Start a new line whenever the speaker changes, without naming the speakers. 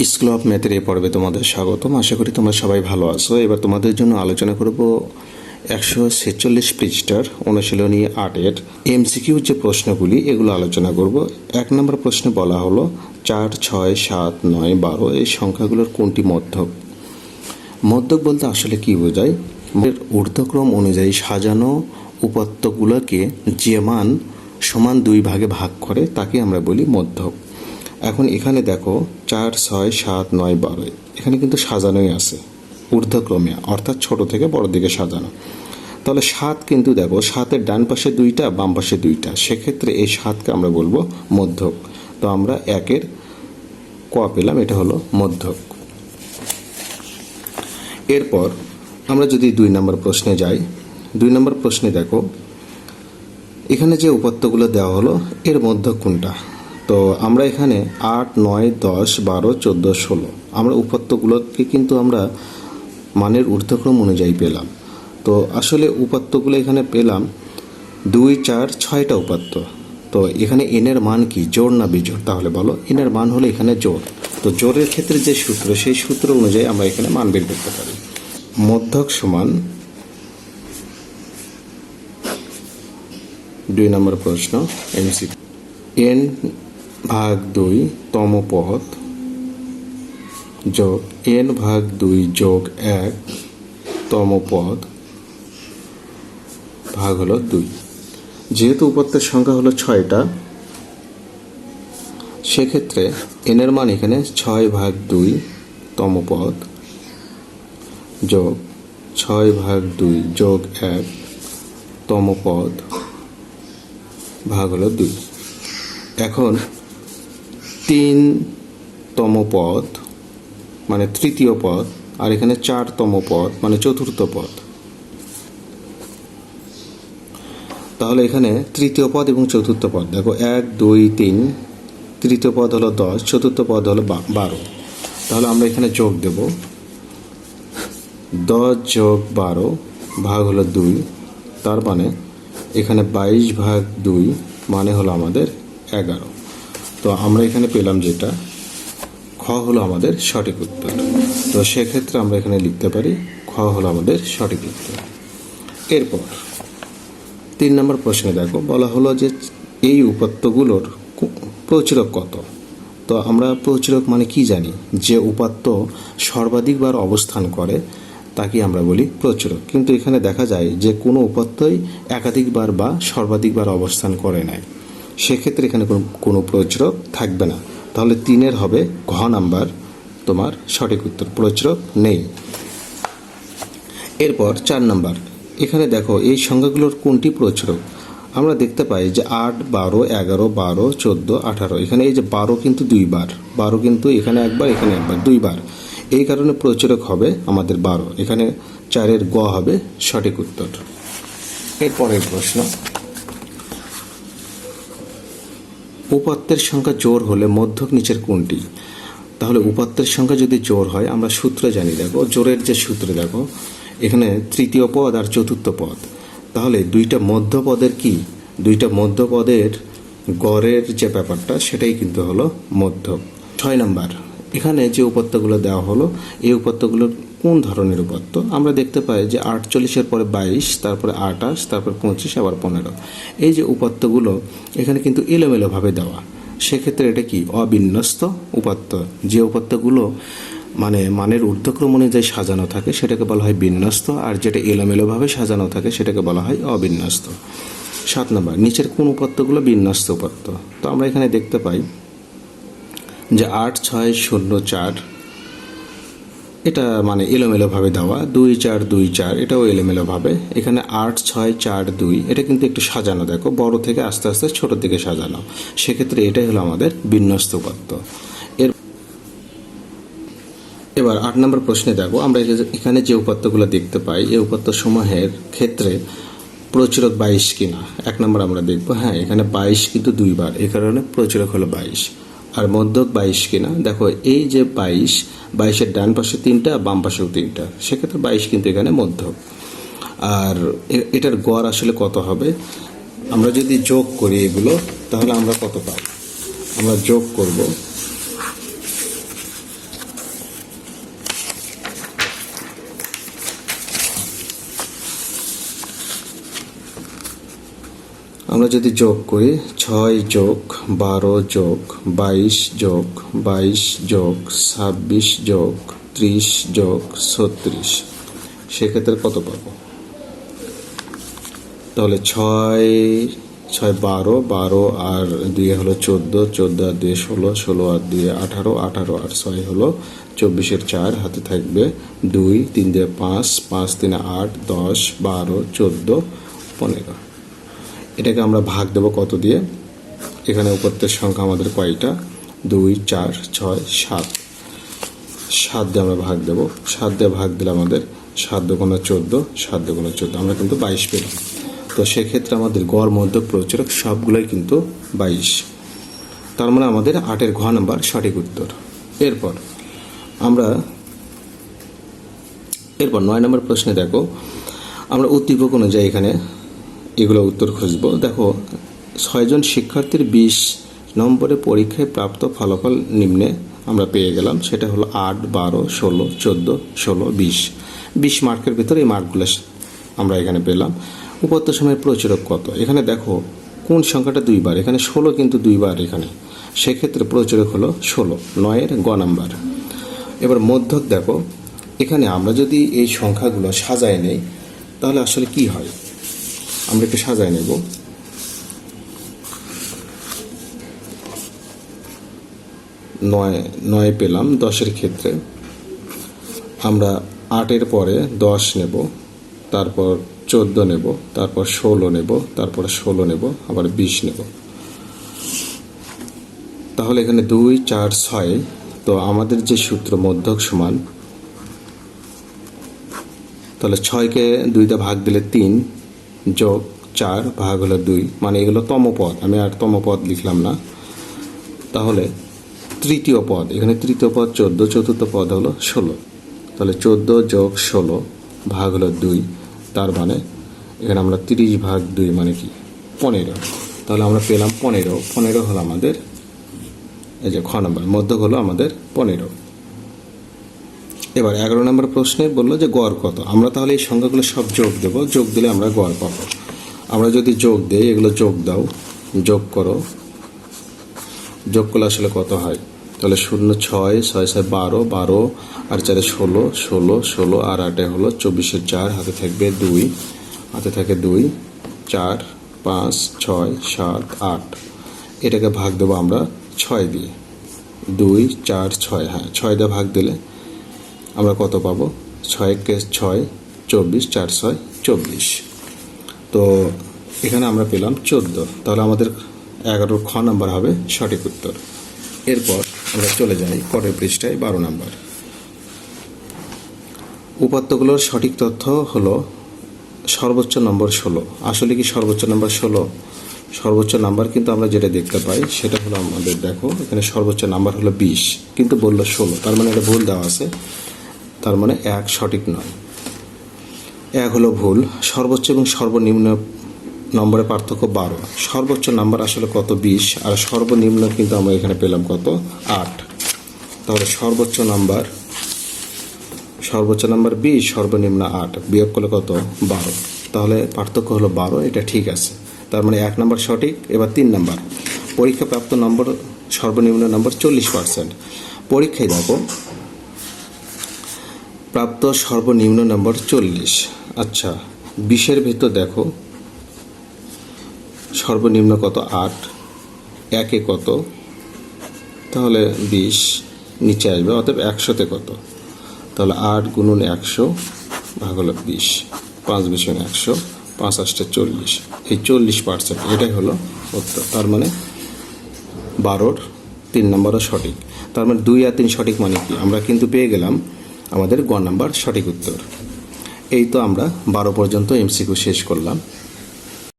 School of ম্যাথের এই পর্বে তোমাদের স্বাগতম। আশা করি তোমরা সবাই ভালো আছো। এবার তোমাদের জন্য আলোচনা করব 146 পৃষ্ঠার অনুশীলনী 8-এর এমসিকিউ যে প্রশ্নগুলি এগুলো আলোচনা করব। 1 নম্বর প্রশ্নে বলা হলো 4, 6, 7, 9, 12 এই সংখ্যাগুলোর কোনটি মধ্যক? মধ্যক বলতে আসলে কি বোঝায়? ঊর্ধ্বক্রম অনুযায়ী সাজানো উপাত্তগুলোকে যে মান সমান 2 ভাগে ভাগ করে তাকে আমরা বলি মধ্যক। এখন এখানে দেখো 4, 6, 7, 9, 12 এখানে কিন্তু সাজানোই আছে ঊর্ধ্বক্রমে, অর্থাৎ ছোট থেকে বড় দিকে সাজানো। তাহলে 7 কিন্তু দেখো 7-এর ডান পাশে 2টা, বাম পাশে 2টা, সেক্ষেত্রে এই 7কে আমরা বলবো মধ্যক। তো আমরা 1-এর ক পেলাম, এটা হলো মধ্যক। এরপর আমরা যদি 2 নম্বর প্রশ্নে যাই, 2 নম্বর প্রশ্নে দেখো এখানে যে উপাত্তগুলো দেওয়া হলো এর মধ্যক কোনটা? তো আমরা এখানে 8, 9, 10, 12, 14, 16 আমরা উপাত্তগুলোকে কিন্তু আমরা মানের ঊর্ধ্বক্রম অনুযায়ী পেলাম। তো আসলে উপাত্তগুলো এখানে পেলাম 2, 4, 6টা উপাত্ত। তো এখানে এনের মান কি, জোড় না বিজোড়? তাহলে বলো, এনের মান হলো এখানে জোড়। তো জোড়ের ক্ষেত্রে যে সূত্র, সেই সূত্র অনুযায়ী আমরা এখানে মান বের করতে পারি। মধ্যক সমান 2 নম্বর প্রশ্ন এমসিকিউ, n ভাগ 2 তম পদ যোগ n ভাগ 2 যোগ 1 তম পদ ভাগ হলো 2। যেহেতু উপাত্তের সংখ্যা হলো 6টা, সেক্ষেত্রে n এর মান এখানে 6 ভাগ 2 তম পদ যোগ 6 ভাগ 2 যোগ 1 তম পদ ভাগ হলো 2। এখন 3তম পদ মানে তৃতীয় পদ, আর এখানে 4তম পদ মানে চতুর্থ পদ। তাহলে এখানে তৃতীয় পদ এবং চতুর্থ পদ দেখো 1, 2, 3, তৃতীয় পদ হলো 10, চতুর্থ পদ হলো 12। তাহলে আমরা এখানে যোগ দেব, 10 যোগ 12 ভাগ হলো 2, তার মানে এখানে 22 ভাগ 2 মানে হলো আমাদের 11। তো আমরা এখানে পেলাম যেটা খ হলো আমাদের সঠিক উত্তর। তো সেক্ষেত্রে আমরা এখানে লিখতে পারি খ হলো আমাদের সঠিক উত্তর। এরপর 3 নম্বর প্রশ্নে দেখো বলা হলো যে এই উপাত্তগুলোর প্রচুরক কত? তো আমরা প্রচুরক মানে কি জানি? যে উপাত্ত সর্বাধিকবার অবস্থান করে তাকে আমরা বলি প্রচুরক। কিন্তু এখানে দেখা যায় যে কোনো উপাত্তই একাধিকবার বা সর্বাধিকবার অবস্থান করে নাই, সেক্ষেত্রে এখানে কোনো প্রচুরক থাকবে না। তাহলে 3-এর হবে ঘ নাম্বার তোমার সঠিক উত্তর, প্রচুরক নেই। এরপর 4 নাম্বার, এখানে দেখো এই সংখ্যাগুলোর কোনটি প্রচুরক? আমরা দেখতে পাই যে 8, 12, 11, 12, 14, 18 এখানে এই যে 12 কিন্তু 2 বার, 12 কিন্তু এখানে একবার, এখানে একবার, 2 বার। এই কারণে প্রচুরক হবে আমাদের 12। এখানে 4-এর গ হবে সঠিক উত্তর। এরপরের প্রশ্ন, উপাত্তের সংখ্যা জোড় হলে মধ্যক নিচের কোনটি? তাহলে উপাত্তের সংখ্যা যদি জোড় হয় আমরা সূত্র জানি। দেখো জোড়ের যে সূত্র দেখো এখানে তৃতীয় পদ আর চতুর্থ পদ, তাহলে 2টা মধ্যপদের কি, 2টা মধ্যপদের গড়ের যে ব্যাপারটা সেটাই কিন্তু হলো মধ্যক। 6 নাম্বার, এখানে যে উপাত্তগুলো দেওয়া হলো এই উপাত্তগুলোর কোন ধরনের উপাত্ত? আমরা দেখতে পাই যে 48-এর পরে 22, তারপরে 28, তারপর 25, আবার 15। এই যে উপাত্তগুলো এখানে কিন্তু এলোমেলোভাবে দেওয়া, সেক্ষেত্রে এটা কি অবিন্যস্ত উপাত্ত। যে উপাত্তগুলো মানে মানের ঊর্ধ্বক্রম অনুযায়ী সাজানো থাকে সেটাকে বলা হয় বিন্যস্ত, আর যেটা এলোমেলোভাবে সাজানো থাকে সেটাকে বলা হয় অবিন্যস্ত। 7 নম্বর, নিচের কোন উপাত্তগুলো বিন্যস্ত উপাত্ত? তো আমরা এখানে দেখতে পাই যে 8, 6, 0, 4 এটা মানে এলোমেলোভাবে দেওয়া, 2, 4, 2, 4 এটাও এলোমেলোভাবে। এখানে 8, 6, 4, 2 এটা কিন্তু একটু সাজানো, দেখো বড় থেকে আস্তে আস্তে ছোট দিকে সাজানো, সেক্ষেত্রে এটাই হলো আমাদের বিন্যস্ত উপাত্ত। এবার 8 নম্বর প্রশ্নে দেখো আমরা এখানে যে উপাত্তগুলো দেখতে পাই এই উপাত্ত সমূহের ক্ষেত্রে প্রচুরক 22 কিনা। 1 নম্বর আমরা দেখবো, হ্যাঁ এখানে 22 কিন্তু 2 বার, এই কারণে প্রচুরক হলো 22। আর মধ্যক 22 কিনা, দেখো এই যে 22-এর ডান পাশে 3টা, বাম পাশেও 3টা, সেক্ষেত্রে 22 কিন্তু এখানে মধ্যক। আর এটার গড় আসলে কত হবে? আমরা যদি যোগ করি এগুলো তাহলে আমরা কত পাই? আমরা যোগ করব আমরা যদি যোগ করি 6 যোগ 12 যোগ 22 যোগ 22 যোগ 26 যোগ 30 যোগ 36, সেক্ষেত্রে কত পাবো? তাহলে 6 আর 2 হলো 14, 14 আর 2 16, 16 আর 2 18, 18 আর 6 হলো 24, 4 হাতে থাকবে 2, 3 দিয়ে 5, 5 3 8, 10, 12, 14, 15। এটাকে আমরা ভাগ দেব কত দিয়ে? এখানে উপরের সংখ্যা আমাদের কয়টা? 2 4 6 7, 7 দিয়ে আমরা ভাগ দেব। 7 দিয়ে ভাগ দিলে আমাদের 7 দুগুণে 14, 7 দুগুণে 14, আমরা কিন্তু 22 পেলাম। তো সেক্ষেত্রে আমাদের গড় মধ্যক প্রচুরক সবগুলোই কিন্তু 22। তার মানে আমাদের 8-এর ঘ নাম্বার সঠিক উত্তর। এরপর 9 নম্বর প্রশ্নে দেখো, আমরা উদ্দীপক অনুযায়ী এখানে এগুলো উত্তর খুঁজব। দেখো 6 জন শিক্ষার্থীর 20 নম্বরে পরীক্ষায় প্রাপ্ত ফলাফল নিম্নে আমরা পেয়ে গেলাম। সেটা হলো 8, 12, 16, 14, 16, 20। 20 মার্কের ভিতরে এই মার্কগুলো আমরা এখানে পেলাম। উপাত্ত সময়ের প্রচুরক কত? এখানে দেখো কোন সংখ্যাটা 2 বার, এখানে 16 কিন্তু 2 বার এখানে, সেক্ষেত্রে প্রচুরক হলো 16, 9-এর গ নাম্বার। এবার মধ্যক দেখো, এখানে আমরা যদি এই সংখ্যাগুলো সাজায় নেই তাহলে আসলে কি হয়? আমরা একটু সাজায় নেব। 9 পেলাম। 10-এর ক্ষেত্রে আমরা 8-এর পরে 10 নেব, তারপর 14 নেব, তারপর 16 নেব, তারপর 16 নেব, আবার 20 নেব। তাহলে এখানে 2 4 6, তো আমাদের যে সূত্র মধ্যক সমান, তাহলে 6কে 2 দিয়ে ভাগ দিলে 3 যোগ 4 ভাগ হলো 2, মানে এগুলো তমপদ, আমি আর তমপদ লিখলাম না। তাহলে তৃতীয় পদ, এখানে তৃতীয় পদ 14, চতুর্থ পদ হলো 16, তাহলে 14 যোগ 16 ভাগ হলো 2, তার মানে এখানে আমরা 30 ভাগ 2 মানে কি 15। তাহলে আমরা পেলাম 15। 15 হলো আমাদের এই যে খ নম্বর, মধ্যক হলো আমাদের 15। এবার 11 নম্বর প্রশ্নে বললো যে গড় কত? আমরা তাহলে এই সংখ্যাগুলো সব যোগ দেব, যোগ দিলে আমরা গড় পাবো। আমরা যদি যোগ দেই, এগুলো যোগ দাও, যোগ করো, যোগ করলে আসলে কত হয়? তাহলে 0 6 6 6 12, 12 আর 4 16, 16 16 আর 8 হলো 24, 4 হাতে থাকবে 2, হাতে থাকে 2, 4 5 6 7 8। এটাকে ভাগ দেবো আমরা 6 দিয়ে, 2 4 6, হ্যাঁ 6 দিয়ে ভাগ দিলে আমরা কত পাবো? 6 কে 6, 24, 4 6 24। তো এখানে আমরা পেলাম 14। তাহলে আমাদের 11 খ নাম্বার হবে সঠিক উত্তর। এরপর আমরা চলে যাই পরের পৃষ্ঠায় 12 নাম্বার। উপাত্তগুলোর সঠিক তথ্য হলো সর্বোচ্চ নম্বর 16। আসলে কি সর্বোচ্চ নম্বর 16? সর্বোচ্চ নাম্বার কিন্তু আমরা যেটা দেখতে পাই সেটা হলো আমাদের, দেখো এখানে সর্বোচ্চ নাম্বার হলো 20, কিন্তু বললো 16, তার মানে এটা ভুল দেওয়া আছে, তার মানে 1 সঠিক নয়। 1 হলো ভুল। সর্বোচ্চ এবং সর্বনিম্ন নম্বরের পার্থক্য 12। সর্বোচ্চ নাম্বার আসলে কত? 20, আর সর্বনিম্ন কিন্তু আমরা এখানে পেলাম কত? 8। তাহলে সর্বোচ্চ নাম্বার 20, সর্বনিম্ন 8, বিয়োগ করলে কত? 12। তাহলে পার্থক্য হলো 12, এটা ঠিক আছে। তার মানে 1 নাম্বার সঠিক। এবার 3 নাম্বার, পরীক্ষা প্রাপ্ত নম্বর সর্বনিম্ন নম্বর 40%। পরীক্ষায় দেখো প্রাপ্ত সর্বনিম্ন নম্বর 40। আচ্ছা 20-এর ভিতর দেখো সর্বনিম্ন কত? 8, 1-এ কত? তাহলে 20 নিচে আসবে, অতএব 100-তে কত? তাহলে 8 গুণন 100 ভাগ হলো 20, 5 20 100, 5 8 40, এই 40%, এটাই হলো উত্তর। তার মানে 12-র 3 নম্বরও সঠিক। তার মানে 2 আর 3 সঠিক, মানে কি আমরা কিন্তু পেয়ে গেলাম আমাদের গ নাম্বার সঠিক উত্তর। এই তো আমরা 12 পর্যন্ত এমসিকিউ শেষ করলাম।